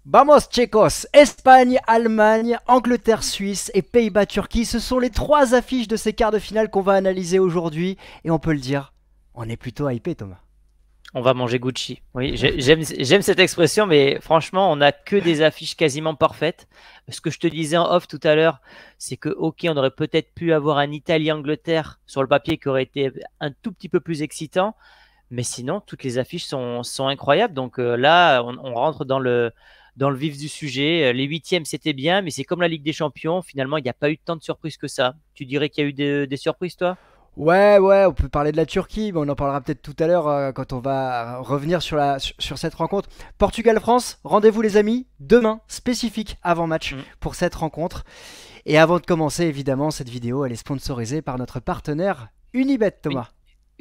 Vamos chicos, Espagne, Allemagne, Angleterre, Suisse et Pays-Bas, Turquie, ce sont les trois affiches de ces quarts de finale qu'on va analyser aujourd'hui. Et on peut le dire, on est plutôt hypé Thomas. On va manger Gucci. Oui, j'aime cette expression, mais franchement, on n'a que des affiches quasiment parfaites. Ce que je te disais en off tout à l'heure, c'est que, ok, on aurait peut-être pu avoir un Italie-Angleterre sur le papier qui aurait été un tout petit peu plus excitant, mais sinon, toutes les affiches sont incroyables. Donc là, on rentre dans le vif du sujet. Les huitièmes, c'était bien, mais c'est comme la Ligue des Champions. Finalement, il n'y a pas eu tant de surprises que ça. Tu dirais qu'il y a eu des surprises, toi? Ouais, on peut parler de la Turquie, mais on en parlera peut-être tout à l'heure quand on va revenir sur cette rencontre. Portugal-France, rendez-vous les amis, demain, spécifique avant-match Mm. pour cette rencontre. Et avant de commencer, évidemment, cette vidéo, elle est sponsorisée par notre partenaire Unibet, Une- Thomas.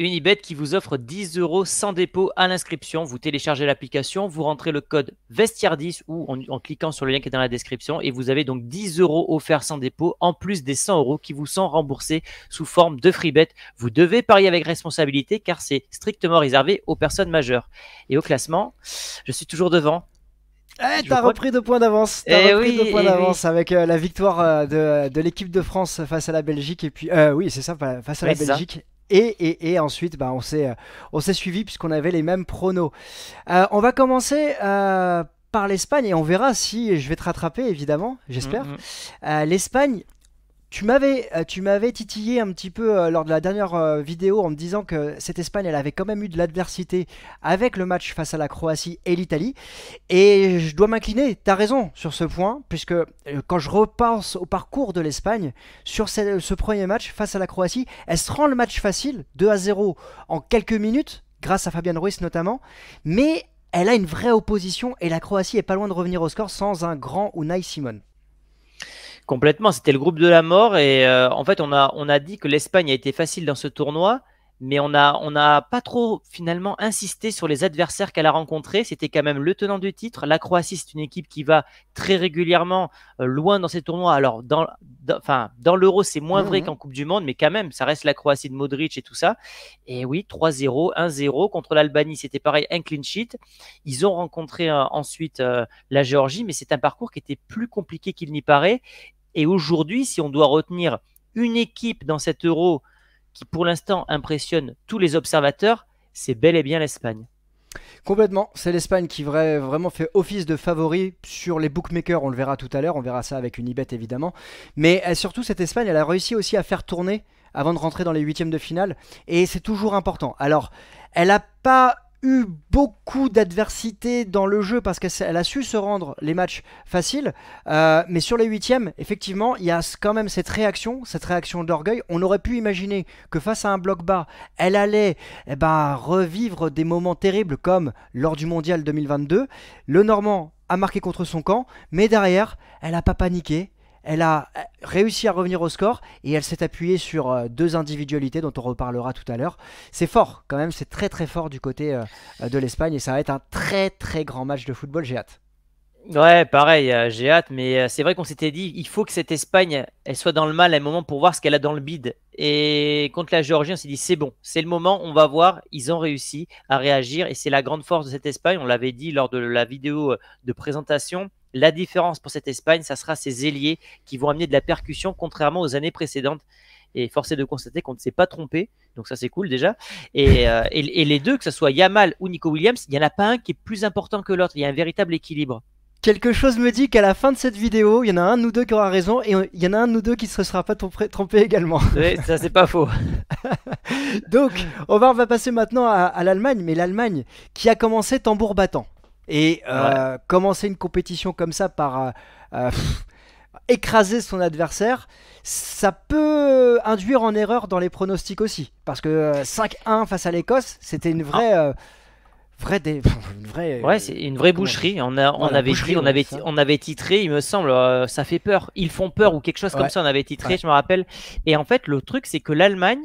Unibet qui vous offre 10 euros sans dépôt à l'inscription. Vous téléchargez l'application, vous rentrez le code Vestiaire10 ou en cliquant sur le lien qui est dans la description et vous avez donc 10 euros offerts sans dépôt en plus des 100 euros qui vous sont remboursés sous forme de free bet. Vous devez parier avec responsabilité car c'est strictement réservé aux personnes majeures. Et au classement, je suis toujours devant. Eh, Je t'as crois. repris 2 points d'avance. T'as Eh repris deux oui, points eh oui. d'avance avec la victoire de l'équipe de France face à la Belgique. Et puis, oui, c'est ça, face à Oui, la c'est ça. Belgique. Et ensuite, bah, on s'est suivi puisqu'on avait les mêmes pronos. On va commencer par l'Espagne et on verra si je vais te rattraper, évidemment, Mm, j'espère. mm. L'Espagne, tu m'avais titillé un petit peu lors de la dernière vidéo en me disant que cette Espagne, elle avait quand même eu de l'adversité avec le match face à la Croatie et l'Italie. Et je dois m'incliner, t'as raison sur ce point, puisque quand je repense au parcours de l'Espagne, sur ce premier match face à la Croatie, elle se rend le match facile, 2-0 en quelques minutes, grâce à Fabian Ruiz notamment, mais elle a une vraie opposition et la Croatie est pas loin de revenir au score sans un grand Unai Simon. Complètement, c'était le groupe de la mort et en fait on a dit que l'Espagne a été facile dans ce tournoi, mais on a pas trop finalement insisté sur les adversaires qu'elle a rencontrés. C'était quand même le tenant du titre. La Croatie, c'est une équipe qui va très régulièrement loin dans ces tournois. Alors enfin, dans l'Euro, c'est moins vrai Mhm. qu'en Coupe du Monde, mais quand même, ça reste la Croatie de Modric et tout ça. Et oui, 3-0, 1-0 contre l'Albanie, c'était pareil, un clean sheet. Ils ont rencontré ensuite la Géorgie, mais c'est un parcours qui était plus compliqué qu'il n'y paraît. Et aujourd'hui, si on doit retenir une équipe dans cet Euro qui pour l'instant impressionne tous les observateurs, c'est bel et bien l'Espagne. Complètement, c'est l'Espagne qui vraiment fait office de favori sur les bookmakers, on le verra tout à l'heure, on verra ça avec Unibet évidemment. Mais surtout cette Espagne, elle a réussi aussi à faire tourner avant de rentrer dans les huitièmes de finale, et c'est toujours important. Alors, elle n'a pas eu beaucoup d'adversité dans le jeu parce qu'elle a su se rendre les matchs faciles, mais sur les huitièmes, effectivement, il y a quand même cette réaction d'orgueil. On aurait pu imaginer que face à un bloc bas, elle allait revivre des moments terribles comme lors du mondial 2022. Le Normand a marqué contre son camp, mais derrière, elle n'a pas paniqué. Elle a réussi à revenir au score et elle s'est appuyée sur deux individualités dont on reparlera tout à l'heure. C'est fort quand même, c'est très très fort du côté de l'Espagne et ça va être un très très grand match de football, j'ai hâte. Ouais, pareil, j'ai hâte, mais c'est vrai qu'on s'était dit, il faut que cette Espagne, elle soit dans le mal à un moment pour voir ce qu'elle a dans le bide. Et contre la Géorgie, on s'est dit, c'est bon, c'est le moment, on va voir, ils ont réussi à réagir, et c'est la grande force de cette Espagne, on l'avait dit lors de la vidéo de présentation, la différence pour cette Espagne, ça sera ses ailiers qui vont amener de la percussion, contrairement aux années précédentes. Et force est de constater qu'on ne s'est pas trompé, donc ça c'est cool déjà. Et les deux, que ce soit Yamal ou Nico Williams, il n'y en a pas un qui est plus important que l'autre, il y a un véritable équilibre. Quelque chose me dit qu'à la fin de cette vidéo, il y en a un de nous deux qui aura raison et il y en a un de nous deux qui ne se sera pas trompé également. Ouais, ça c'est pas faux. Donc, on va passer maintenant à l'Allemagne, mais l'Allemagne qui a commencé tambour battant. Et Ouais. commencer une compétition comme ça par écraser son adversaire, ça peut induire en erreur dans les pronostics aussi. Parce que 5-1 face à l'Écosse, c'était une Ah, une vraie ouais, c'est une vraie comment dire. boucherie. On Voilà, avait dit, boucherie, ouais, ça. on avait titré, il me semble, ça fait peur. Ils font peur ou quelque chose comme Ouais, ça, on avait titré, ouais. je me rappelle. Et en fait, le truc, c'est que l'Allemagne,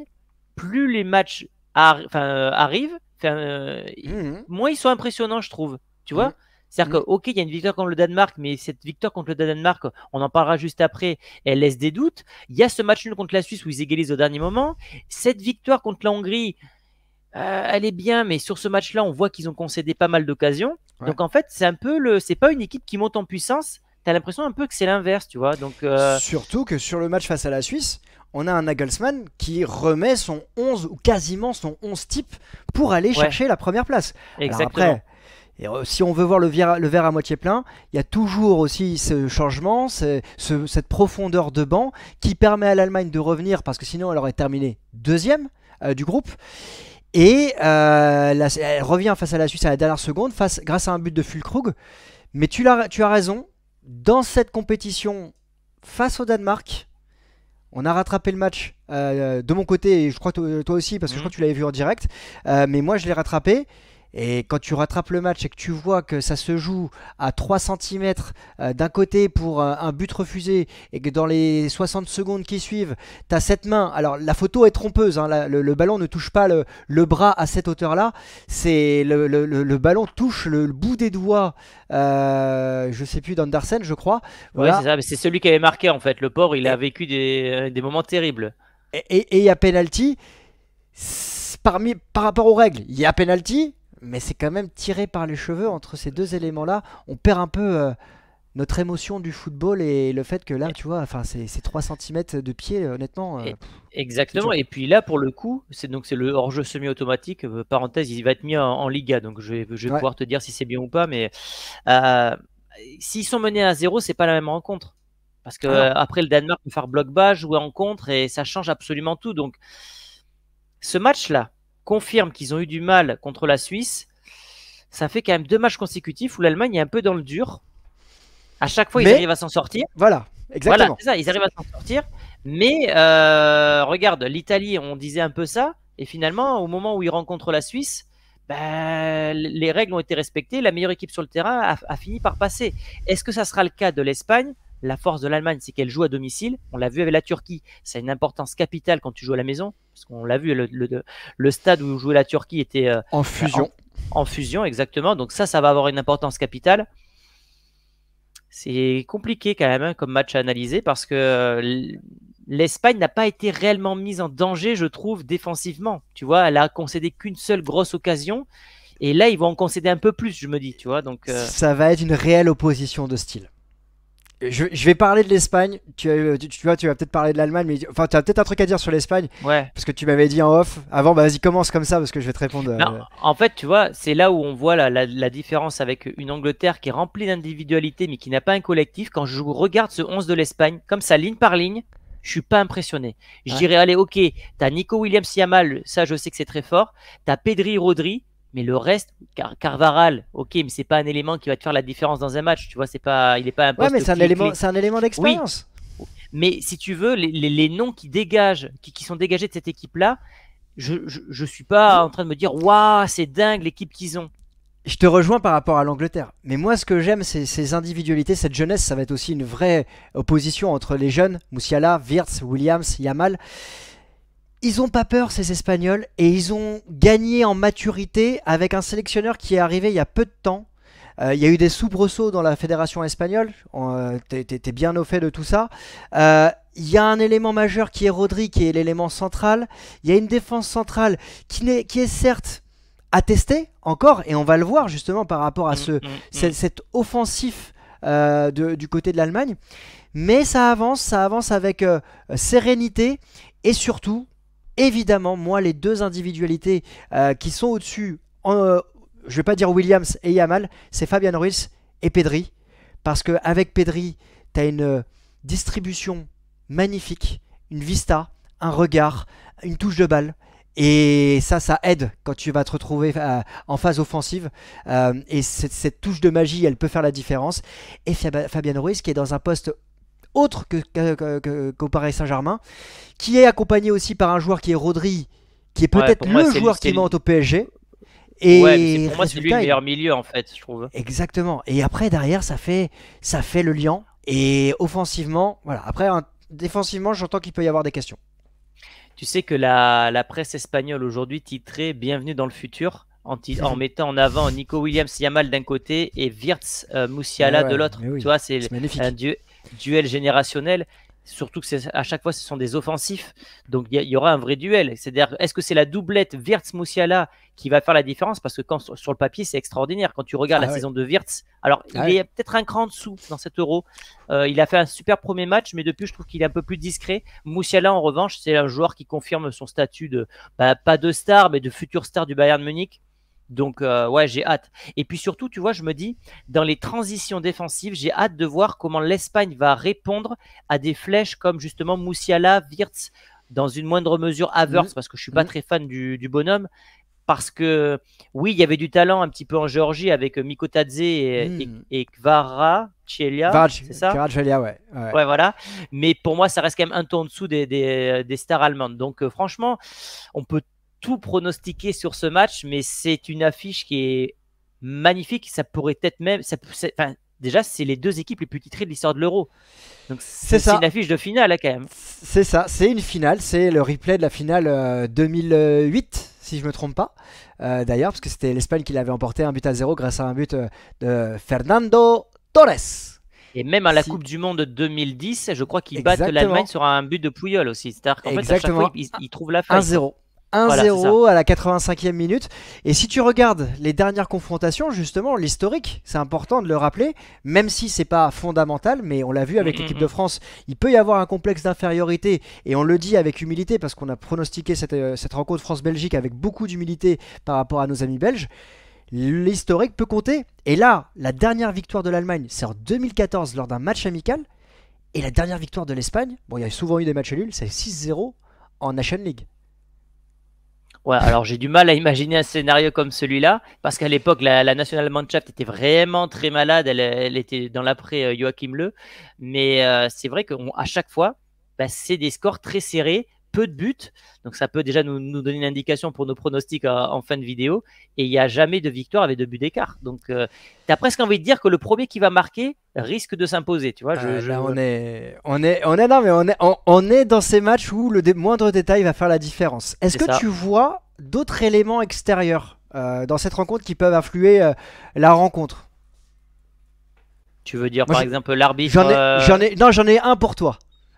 plus les matchs arrivent, Mhm, moins ils sont impressionnants, je trouve. Tu mhm, vois? C'est-à-dire que, mhm. ok, il y a une victoire contre le Danemark, mais cette victoire contre le Danemark, on en parlera juste après, elle laisse des doutes. Il y a ce match nul contre la Suisse où ils égalisent au dernier moment. Cette victoire contre la Hongrie, Elle est bien, mais sur ce match-là, on voit qu'ils ont concédé pas mal d'occasions. Ouais. Donc en fait, c'est pas une équipe qui monte en puissance. T'as l'impression un peu que c'est l'inverse, tu vois. Donc Surtout que sur le match face à la Suisse, on a un Nagelsmann qui remet son 11 ou quasiment son 11 type pour aller ouais, chercher la première place. Alors exactement. après, si on veut voir le verre à moitié plein, il y a toujours aussi ce changement, cette profondeur de banc qui permet à l'Allemagne de revenir parce que sinon elle aurait terminé deuxième du groupe. Et elle revient face à la Suisse à la dernière seconde grâce à un but de Füllkrug. Mais tu as raison, dans cette compétition face au Danemark, on a rattrapé le match de mon côté, et je crois que toi aussi, parce que je crois Mhm. que tu l'avais vu en direct. Mais moi, je l'ai rattrapé. Et quand tu rattrapes le match et que tu vois que ça se joue à 3 cm d'un côté pour un but refusé, et que dans les 60 secondes qui suivent, tu as cette main. Alors la photo est trompeuse, hein, le ballon ne touche pas le bras à cette hauteur-là. C'est le ballon touche le bout des doigts, je sais plus, d'Andersen, je crois. Ouais, c'est Voilà. ça. Mais c'est celui qui avait marqué en fait. Le pauvre, il a vécu des moments terribles. Et il y a penalty. Par rapport aux règles, il y a penalty, mais c'est quand même tiré par les cheveux entre ces deux éléments-là. On perd un peu notre émotion du football et le fait que là, tu vois, enfin, c'est 3 cm de pied, honnêtement, Et- c'est Exactement. dur. Et puis là, pour le coup, c'est le hors-jeu semi-automatique. Parenthèse, il va être mis en Liga, donc je vais Ouais. pouvoir te dire si c'est bien ou pas. Mais euh, s'ils sont menés à 0, c'est pas la même rencontre. Parce que Ah non. après le Danemark peut faire bloc bas, jouer en contre, et ça change absolument tout. Donc ce match-là confirme qu'ils ont eu du mal contre la Suisse. Ça fait quand même 2 matchs consécutifs où l'Allemagne est un peu dans le dur. À chaque fois, ils Mais arrivent à s'en sortir. voilà, Voilà, exactement. c'est ça, ils arrivent à s'en sortir. Mais regarde, l'Italie, on disait un peu ça. Et finalement, au moment où ils rencontrent la Suisse, ben, les règles ont été respectées. La meilleure équipe sur le terrain a fini par passer. Est-ce que ça sera le cas de l'Espagne? La force de l'Allemagne, c'est qu'elle joue à domicile. On l'a vu avec la Turquie. Ça a une importance capitale quand tu joues à la maison. Parce qu'on l'a vu, le stade où jouait la Turquie était En en, fusion. en fusion, exactement. Donc ça va avoir une importance capitale. C'est compliqué quand même, hein, comme match à analyser parce que l'Espagne n'a pas été réellement mise en danger, je trouve, défensivement. Tu vois, elle a concédé qu'une seule grosse occasion et là, ils vont en concéder un peu plus, je me dis, tu vois. Donc, Ça va être une réelle opposition de style. Je vais parler de l'Espagne. Tu vois, tu vas peut-être parler de l'Allemagne, mais enfin, tu as peut-être un truc à dire sur l'Espagne, ouais. parce que tu m'avais dit en off. Avant, bah, vas-y, commence comme ça, parce que je vais te répondre. Mais en fait, tu vois, c'est là où on voit la différence avec une Angleterre qui est remplie d'individualité mais qui n'a pas un collectif. Quand je regarde ce 11 de l'Espagne, comme ça, ligne par ligne, je suis pas impressionné. Je Ouais. dirais, allez, ok, t'as Nico Williams-Yamal, ça je sais que c'est très fort. T'as Pedri, Rodri, mais le reste, Carvaral, ok, mais c'est pas un élément qui va te faire la différence dans un match. Tu vois, il est pas un Ouais, mais poste clé clé. c'est un élément Oui, d'expérience. mais si tu veux, les noms qui dégagent, qui sont dégagés de cette équipe-là, je suis pas en train de me dire, waouh, c'est dingue l'équipe qu'ils ont. Je te rejoins par rapport à l'Angleterre. Mais moi, ce que j'aime, c'est ces individualités, cette jeunesse. Ça va être aussi une vraie opposition entre les jeunes, Musiala, Wirtz, Williams, Yamal. Ils ont pas peur, ces Espagnols, et ils ont gagné en maturité avec un sélectionneur qui est arrivé il y a peu de temps. Il y a eu des soubresauts dans la fédération espagnole. T'es bien au fait de tout ça. Il y a un élément majeur qui est Rodri, qui est l'élément central. Il y a une défense centrale qui est certes à tester encore, et on va le voir justement par rapport à Mm, mm, mm. cet offensif du côté de l'Allemagne. Mais ça avance avec sérénité, et surtout, évidemment, moi, les deux individualités qui sont au-dessus, je vais pas dire Williams et Yamal, c'est Fabian Ruiz et Pedri. Parce qu'avec Pedri, tu as une distribution magnifique, une vista, un regard, une touche de balle. Et ça aide quand tu vas te retrouver en phase offensive. Et cette touche de magie, elle peut faire la différence. Et Fabian Ruiz, qui est dans un poste autre qu'au Paris Saint-Germain, qui est accompagné aussi par un joueur qui est Rodri, qui est Ouais, peut-être pour moi, le joueur qui monte au PSG. ouais, mais Et pour moi, c'est lui le résultat, meilleur milieu, en fait, je trouve. exactement. Et après, derrière, ça fait le lien. Et offensivement, voilà. Après, défensivement, j'entends qu'il peut y avoir des questions. Tu sais que la presse espagnole aujourd'hui titrait Bienvenue dans le futur en mettant en avant Nico Williams-Yamal d'un côté et Wirtz Mais Musiala de ouais, l'autre. mais Tu oui, vois, c'est un magnifique. duel générationnel. Surtout que à chaque fois, ce sont des offensifs. Donc, il y aura un vrai duel. C'est-à-dire, est-ce que c'est la doublette Wirtz-Musiala qui va faire la différence? Parce que sur le papier, c'est extraordinaire. Quand tu regardes la saison de Wirtz, alors il est peut-être un cran en dessous dans cet Euro. Il a fait un super premier match, mais depuis, je trouve qu'il est un peu plus discret. Musiala, en revanche, c'est un joueur qui confirme son statut de, pas de star, mais de futur star du Bayern Munich. Donc, ouais, j'ai hâte. Et puis surtout, tu vois, je me dis, dans les transitions défensives, j'ai hâte de voir comment l'Espagne va répondre à des flèches comme justement Musiala, Wirtz, dans une moindre mesure Havertz, parce que je suis pas très fan du bonhomme. Parce que, oui, il y avait du talent un petit peu en Géorgie avec Mikotadze et Kvaratskhelia, c'est ça? Kvaratskhelia, ouais. Ouais, voilà. Mais pour moi, ça reste quand même un ton en dessous des stars allemandes. Donc, franchement, on peut tout pronostiquer sur ce match, mais c'est une affiche qui est magnifique. Ça pourrait être même. Déjà, c'est les deux équipes les plus titrées de l'histoire de l'Euro. Donc, c'est une affiche de finale, là, quand même. C'est ça, c'est une finale. C'est le replay de la finale 2008, si je ne me trompe pas. D'ailleurs, parce que c'était l'Espagne qui l'avait emporté 1-0 grâce à un but de Fernando Torres. Et même à la Coupe du Monde 2010, je crois qu'ils battent l'Allemagne sur un but de Puyol aussi. C'est-à-dire qu'en fait, à chaque fois, ils trouvent la faille. 1-0. 1-0 à la 85e minute. Et si tu regardes les dernières confrontations, justement, l'historique, c'est important de le rappeler, même si c'est pas fondamental, mais on l'a vu avec l'équipe de France, il peut y avoir un complexe d'infériorité, et on le dit avec humilité, parce qu'on a pronostiqué cette rencontre France-Belgique avec beaucoup d'humilité par rapport à nos amis belges. L'historique peut compter. Et là, la dernière victoire de l'Allemagne, c'est en 2014 lors d'un match amical, et la dernière victoire de l'Espagne, bon, il y a souvent eu des matchs nuls, c'est 6-0 en Nation League. Ouais, alors j'ai du mal à imaginer un scénario comme celui-là, parce qu'à l'époque, la National Mannschaft était vraiment très malade, elle était dans l'après Joachim Löw, mais c'est vrai qu'à chaque fois, c'est des scores très serrés, peu de buts, donc ça peut déjà nous donner une indication pour nos pronostics en fin de vidéo, et il n'y a jamais de victoire avec 2 buts d'écart. Donc tu as presque envie de dire que le premier qui va marquer risque de s'imposer, tu vois. Là, on est dans ces matchs où le moindre détail va faire la différence. Est-ce que tu vois d'autres éléments extérieurs dans cette rencontre qui peuvent influer la rencontre? Tu veux dire par exemple l'arbitre? J'en ai un pour toi.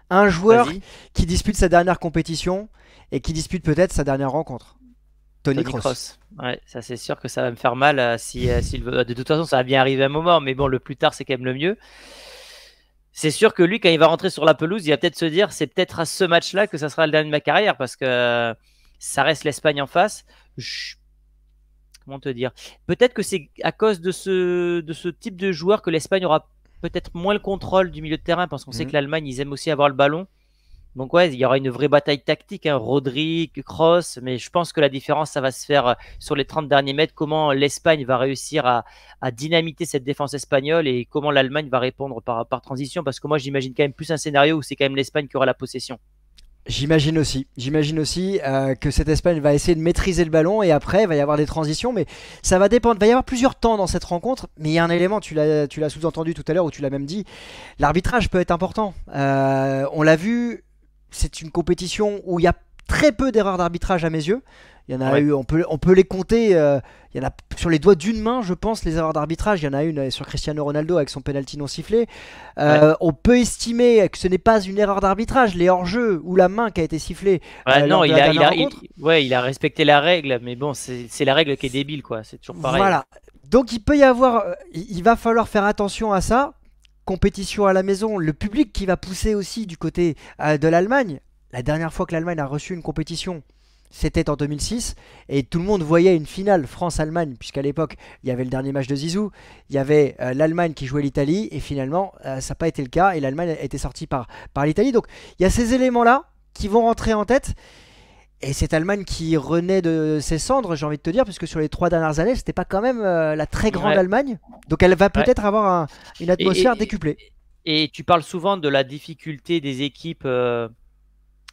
Un joueur qui dispute sa dernière compétition et qui dispute peut-être sa dernière rencontre. Toni Kroos. Ouais, ça c'est sûr que ça va me faire mal s'il veut. De toute façon, ça va bien arriver un moment, mais bon, le plus tard, c'est quand même le mieux. C'est sûr que lui, quand il va rentrer sur la pelouse, il va peut-être se dire, c'est peut-être à ce match-là que ça sera le dernier de ma carrière, parce que ça reste l'Espagne en face. Comment te dire? Peut-être que c'est à cause de ce type de joueur que l'Espagne aura peut-être moins le contrôle du milieu de terrain, parce qu'on sait que l'Allemagne, ils aiment aussi avoir le ballon. Donc ouais, il y aura une vraie bataille tactique, hein, Rodri, Kroos, mais je pense que la différence, ça va se faire sur les 30 derniers mètres, comment l'Espagne va réussir à dynamiter cette défense espagnole et comment l'Allemagne va répondre par transition, parce que moi j'imagine quand même plus un scénario où c'est quand même l'Espagne qui aura la possession. J'imagine aussi que cette Espagne va essayer de maîtriser le ballon et après il va y avoir des transitions, mais ça va dépendre. Il va y avoir plusieurs temps dans cette rencontre, mais il y a un élément, tu l'as sous-entendu tout à l'heure ou tu l'as même dit, l'arbitrage peut être important. On l'a vu, c'est une compétition où il y a très peu d'erreurs d'arbitrage à mes yeux. Il y en a eu, on peut les compter. Il y en a sur les doigts d'une main, je pense, les erreurs d'arbitrage. Il y en a une sur Cristiano Ronaldo avec son penalty non sifflé. On peut estimer que ce n'est pas une erreur d'arbitrage, les hors-jeux ou la main qui a été sifflée. Non, il a respecté la règle, mais bon, c'est la règle qui est débile, quoi. C'est toujours pareil. Voilà. Donc il peut y avoir, il va falloir faire attention à ça. Compétition à la maison, le public qui va pousser aussi du côté de l'Allemagne. La dernière fois que l'Allemagne a reçu une compétition, c'était en 2006 et tout le monde voyait une finale France-Allemagne, puisqu'à l'époque il y avait le dernier match de Zizou, il y avait l'Allemagne qui jouait l'Italie et finalement ça n'a pas été le cas et l'Allemagne a été sortie par l'Italie. Donc il y a ces éléments là qui vont rentrer en tête et cette Allemagne qui renaît de ses cendres, j'ai envie de te dire, puisque sur les 3 dernières années c'était pas quand même la très grande Allemagne, donc elle va peut-être avoir une atmosphère décuplée. Et tu parles souvent de la difficulté des équipes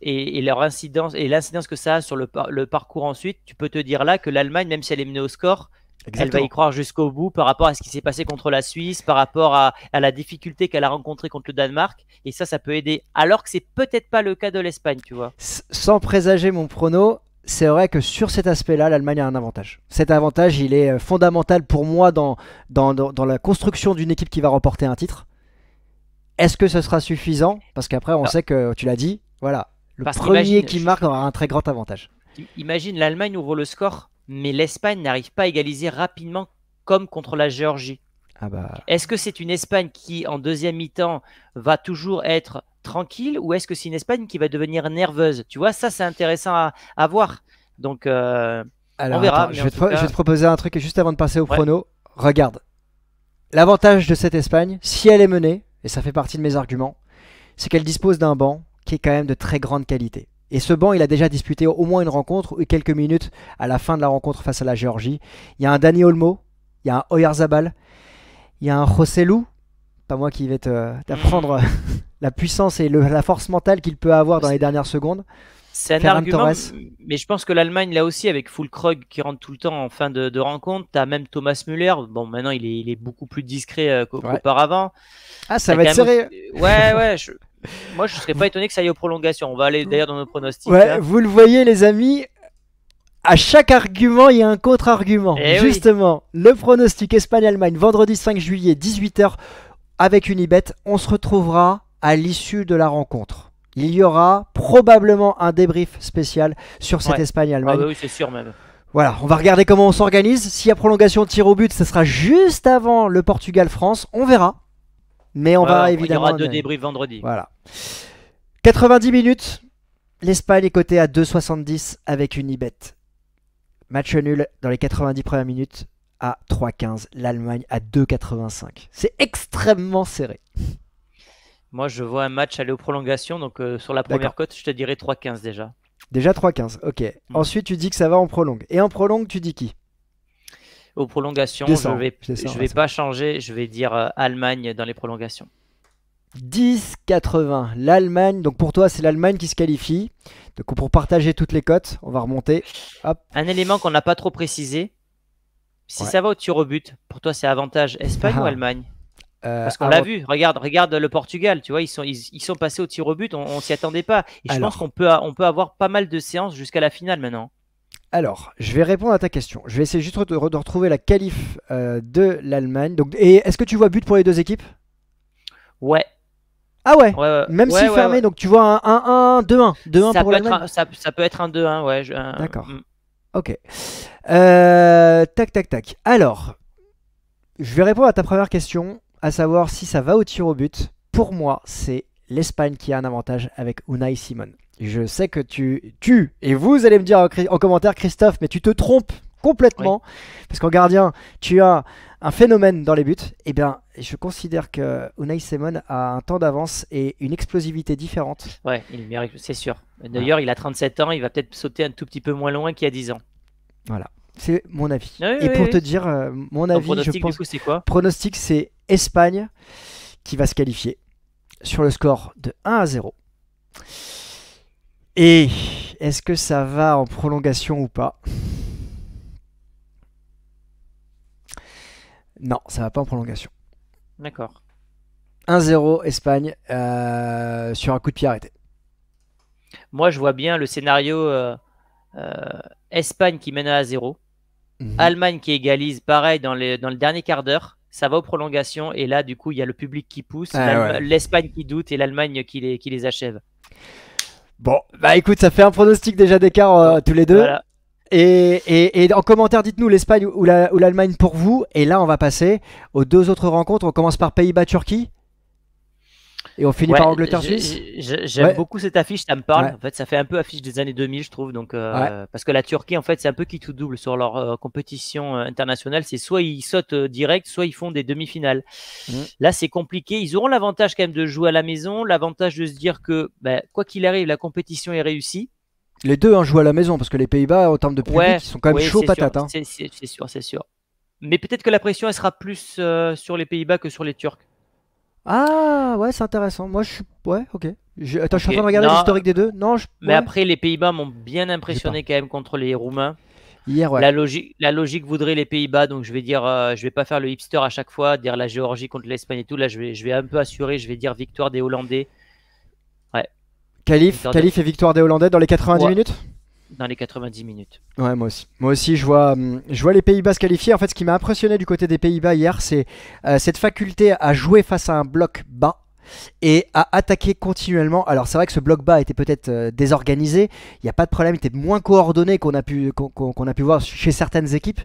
et leur incidence et l'incidence que ça a sur le parcours ensuite. Tu peux te dire là que l'Allemagne, même si elle est menée au score, elle va y croire jusqu'au bout par rapport à ce qui s'est passé contre la Suisse, par rapport à la difficulté qu'elle a rencontrée contre le Danemark, et ça peut aider, alors que c'est peut-être pas le cas de l'Espagne, tu vois. Sans présager mon prono, c'est vrai que sur cet aspect-là, l'Allemagne a un avantage. Cet avantage, il est fondamental pour moi dans la construction d'une équipe qui va remporter un titre. Est-ce que ce sera suffisant? Parce qu'après, on Ah, sait que, tu l'as dit, voilà, le parce premier qu'imagine, qui marque aura un très grand avantage. imagine l'Allemagne ouvre le score, mais l'Espagne n'arrive pas à égaliser rapidement comme contre la Géorgie. Ah bah, Est-ce que c'est une Espagne qui, en deuxième mi-temps, va toujours être tranquille ou est-ce que c'est une Espagne qui va devenir nerveuse? Tu vois, ça, c'est intéressant à voir. Donc, on alors verra. attends, Mais en tout je vais cas, te proposer un truc juste avant de passer au ouais, prono. Regarde, l'avantage de cette Espagne, si elle est menée, et ça fait partie de mes arguments, c'est qu'elle dispose d'un banc qui est quand même de très grande qualité. Et ce banc, il a déjà disputé au moins une rencontre ou quelques minutes à la fin de la rencontre face à la Géorgie. Il y a un Dani Olmo, il y a un Oyarzabal, il y a un Joselu, pas moi qui vais t'apprendre hmm, la puissance et la force mentale qu'il peut avoir dans les dernières secondes. c'est un Ferran argument, Torres. mais je pense que l'Allemagne, là aussi, avec Füllkrug qui rentre tout le temps en fin de rencontre, tu as même Thomas Müller. Bon, maintenant, il est beaucoup plus discret Ouais. qu'auparavant. Ah, ça T'as va quand être même aussi... serré. Ouais, ouais. Moi, je serais pas étonné que ça aille aux prolongations. On va aller d'ailleurs dans nos pronostics Ouais, là. vous le voyez les amis, à chaque argument, il y a un contre-argument. Eh oui. Justement, le pronostic Espagne-Allemagne, vendredi 5 juillet, 18h, avec Unibet. On se retrouvera à l'issue de la rencontre. Il y aura probablement un débrief spécial sur cette Ouais. Ah Espagne-Allemagne. bah oui, c'est sûr même. Voilà, on va regarder comment on s'organise. S'il y a prolongation de tir au but, ce sera juste avant le Portugal-France. On verra. Mais on Ouais, va il y évidemment... aura deux débriefs vendredi. Voilà. 90 minutes. L'Espagne est cotée à 2,70 avec Unibet. Match nul dans les 90 premières minutes à 3,15. L'Allemagne à 2,85. C'est extrêmement serré. Moi, je vois un match aller aux prolongations. Donc, sur la D'accord. première cote, je te dirais 3,15 déjà. Déjà 3,15. Ok. Mm. Ensuite, tu dis que ça va en prolongue. Et en prolongue, tu dis qui? Aux prolongations, Descends. je vais pas changer. Je vais dire Allemagne dans les prolongations. 10,80. L'Allemagne. Donc pour toi, c'est l'Allemagne qui se qualifie. Donc pour partager toutes les cotes, on va remonter. Hop. Un élément qu'on n'a pas trop précisé. Si Ouais. ça va au tir au but, pour toi, c'est avantage Espagne ou Ah. Allemagne? Parce qu'on Avant- l'a vu, regarde le Portugal, tu vois, ils sont passés au tir au but, on s'y attendait pas. Et je pense Alors, on peut avoir pas mal de séances jusqu'à la finale maintenant. je vais répondre à ta question. Je vais essayer juste de retrouver la qualif de l'Allemagne. Donc, et est-ce que tu vois but pour les deux équipes? Ouais, Ah ouais. ouais, Même ouais, si ouais, fermé, ouais. donc tu vois un 1-1, 2-1. 2-1 Ça pour peut être l'Allemagne. ça peut être un 2-1, ouais. D'accord. Mm. Ok. Tac, tac, tac. Alors, je vais répondre à ta première question, à savoir si ça va au tir au but. Pour moi, c'est l'Espagne qui a un avantage avec Unai Simon. Je sais que et vous allez me dire en commentaire, Christophe, mais tu te trompes complètement. Parce qu'en gardien, tu as un phénomène dans les buts. Eh bien, je considère que Unai Simon a un temps d'avance et une explosivité différente. Ouais, il mérite, c'est sûr. D'ailleurs, il a 37 ans, il va peut-être sauter un tout petit peu moins loin qu'il y a 10 ans. Voilà, c'est mon avis. Oui, Et oui, pour oui. te dire mon Ton avis, je pronostic, pense du coup, c'est quoi? pronostic, c'est Espagne qui va se qualifier sur le score de 1-0. Et est-ce que ça va en prolongation ou pas? Non, ça va pas en prolongation. D'accord. 1-0 Espagne sur un coup de pied arrêté. Moi, je vois bien le scénario Espagne qui mène à 0. Mhm. Allemagne qui égalise, pareil, dans le dernier quart d'heure. Ça va aux prolongations. Et là, du coup, il y a le public qui pousse, Ouais. l'Espagne qui doute et l'Allemagne qui les achève. Bon, bah écoute, ça fait un pronostic déjà d'écart tous les deux. Voilà. Et en commentaire, dites-nous l'Espagne ou l'Allemagne pour vous. Et là, on va passer aux deux autres rencontres. On commence par Pays-Bas-Turquie. Et on finit Ouais, par Angleterre-Suisse. j'aime Ouais. beaucoup cette affiche, ça me parle. Ouais. En fait, ça fait un peu affiche des années 2000, je trouve. Donc, Ouais. parce que la Turquie, en fait, c'est un peu qui tout double sur leur compétition internationale. C'est soit ils sautent direct, soit ils font des demi-finales. Mhm. Là, c'est compliqué. Ils auront l'avantage quand même de jouer à la maison, l'avantage de se dire que, quoi qu'il arrive, la compétition est réussie. Les deux jouent à la maison parce que les Pays-Bas, en termes de public, Ouais, ils sont quand même ouais, chauds c'est patates. sûr, Hein. c'est sûr, c'est sûr. Mais peut-être que la pression, elle sera plus sur les Pays-Bas que sur les Turcs. Ah, ouais, c'est intéressant. Moi, je suis. Ouais, ok. Attends, je suis en Ok. train de regarder Non, l'historique des deux. Non, mais ouais. après, les Pays-Bas m'ont bien J'ai pas. impressionné quand même contre les Roumains. Hier, ouais. La logique voudrait les Pays-Bas, donc je vais dire, je vais pas faire le hipster à chaque fois, dire la Géorgie contre l'Espagne et tout. Là, je vais un peu assurer, je vais dire victoire des Hollandais. Ouais, victoire Qualif et victoire des Hollandais dans les 90 Ouais, minutes? dans les 90 minutes. Ouais, moi aussi. Moi aussi, je vois les Pays-Bas se qualifier. En fait, ce qui m'a impressionné du côté des Pays-Bas hier, c'est cette faculté à jouer face à un bloc bas et à attaquer continuellement. Alors c'est vrai que ce bloc bas était peut-être désorganisé, il n'y a pas de problème, il était moins coordonné qu'on a pu voir chez certaines équipes.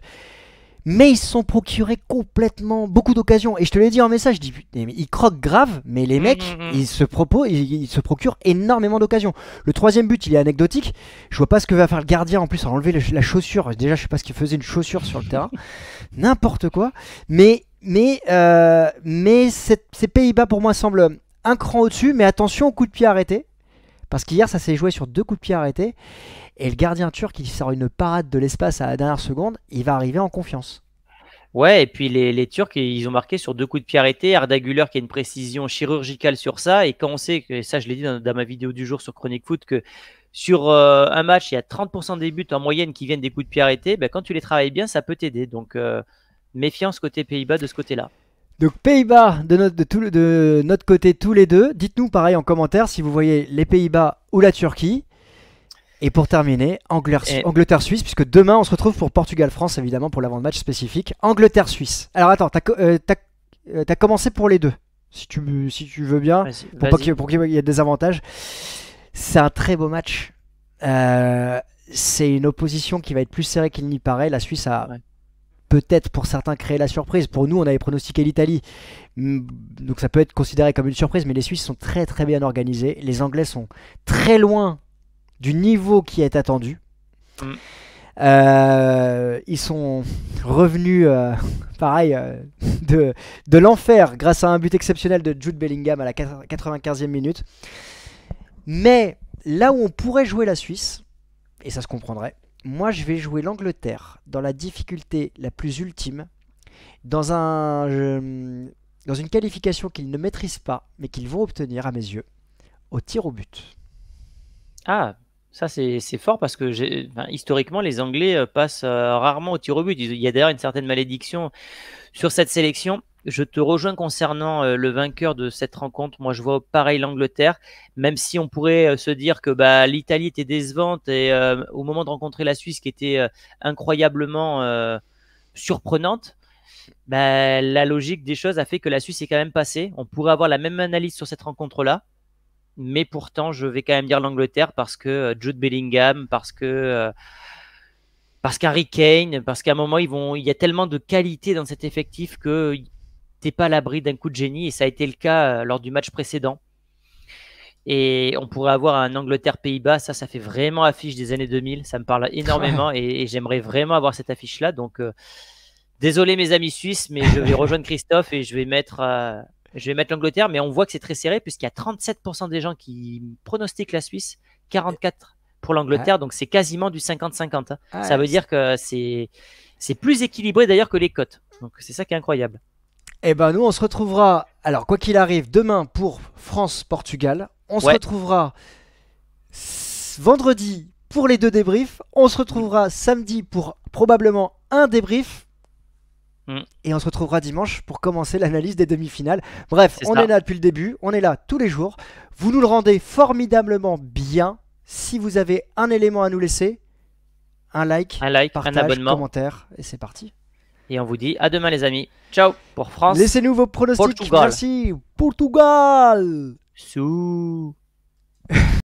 Mais ils se sont procurés complètement beaucoup d'occasions. Et je te l'ai dit en message, je dis, mais ils croquent grave, mais les mecs, ils se procurent énormément d'occasions. Le troisième but, il est anecdotique. Je vois pas ce que va faire le gardien en plus à enlever la chaussure. Déjà, je sais pas ce qu'il faisait une chaussure sur le terrain. N'importe quoi. Mais ces Pays-Bas, pour moi, semblent un cran au-dessus. Mais attention au coup de pied arrêté. Parce qu'hier, ça s'est joué sur 2 coups de pied arrêtés. Et le gardien turc, il sort une parade de l'espace à la dernière seconde. Il va arriver en confiance. Ouais, et puis les Turcs, ils ont marqué sur 2 coups de pied arrêtés. Arda Güler qui a une précision chirurgicale sur ça. Et quand on sait, que, et ça je l'ai dit dans ma vidéo du jour sur Chronique Foot, que sur un match, il y a 30% des buts en moyenne qui viennent des coups de pied arrêtés, ben, quand tu les travailles bien, ça peut t'aider. Donc méfiance côté Pays-Bas de ce côté-là. Donc Pays-Bas de notre côté tous les deux. Dites-nous pareil en commentaire si vous voyez les Pays-Bas ou la Turquie. Et pour terminer, Angleterre-Suisse, puisque demain on se retrouve pour Portugal-France évidemment pour l'avant-match spécifique. Angleterre-Suisse. Alors attends, t'as commencé pour les deux, si tu veux bien, pour qu'il y ait des avantages. C'est un très beau match. C'est une opposition qui va être plus serrée qu'il n'y paraît. La Suisse a peut-être pour certains créé la surprise. Pour nous, on avait pronostiqué l'Italie, donc ça peut être considéré comme une surprise, mais les Suisses sont très très bien organisés. Les Anglais sont très loin du niveau qui est attendu. Ils sont revenus pareil de l'enfer grâce à un but exceptionnel de Jude Bellingham à la 95e minute. Mais là où on pourrait jouer la Suisse, et ça se comprendrait, moi je vais jouer l'Angleterre dans la difficulté la plus ultime, dans une qualification qu'ils ne maîtrisent pas, mais qu'ils vont obtenir à mes yeux, au tir au but. Ah, ça c'est fort parce que historiquement les Anglais passent rarement au tir au but. Il y a d'ailleurs une certaine malédiction sur cette sélection. Je te rejoins concernant le vainqueur de cette rencontre. Moi je vois pareil l'Angleterre, même si on pourrait se dire que l'Italie était décevante et au moment de rencontrer la Suisse qui était incroyablement surprenante. La logique des choses a fait que la Suisse est quand même passée. On pourrait avoir la même analyse sur cette rencontre-là. Mais pourtant, je vais quand même dire l'Angleterre parce que Jude Bellingham, parce qu'Harry Kane, parce qu'à un moment, il y a tellement de qualité dans cet effectif que t'es pas à l'abri d'un coup de génie. Et ça a été le cas lors du match précédent. Et on pourrait avoir un Angleterre-Pays-Bas. Ça fait vraiment affiche des années 2000. Ça me parle énormément et j'aimerais vraiment avoir cette affiche-là. Donc, désolé mes amis suisses, mais je vais rejoindre Christophe et je vais mettre l'Angleterre, mais on voit que c'est très serré puisqu'il y a 37% des gens qui pronostiquent la Suisse, 44% pour l'Angleterre, donc c'est quasiment du 50-50. Ça veut dire que c'est plus équilibré d'ailleurs que les cotes. Donc c'est ça qui est incroyable. Et ben nous on se retrouvera, alors quoi qu'il arrive, demain pour France-Portugal. On se retrouvera vendredi pour les 2 débriefs. On se retrouvera samedi pour probablement un débrief. Et on se retrouvera dimanche pour commencer l'analyse des demi-finales. Bref, on est là depuis le début, on est là tous les jours. Vous nous le rendez formidablement bien. Si vous avez un élément à nous laisser, un like, partage, un abonnement, commentaire, et c'est parti. Et on vous dit à demain les amis. Ciao pour France. Laissez-nous vos pronostics. Portugal. Merci. Portugal. Sous.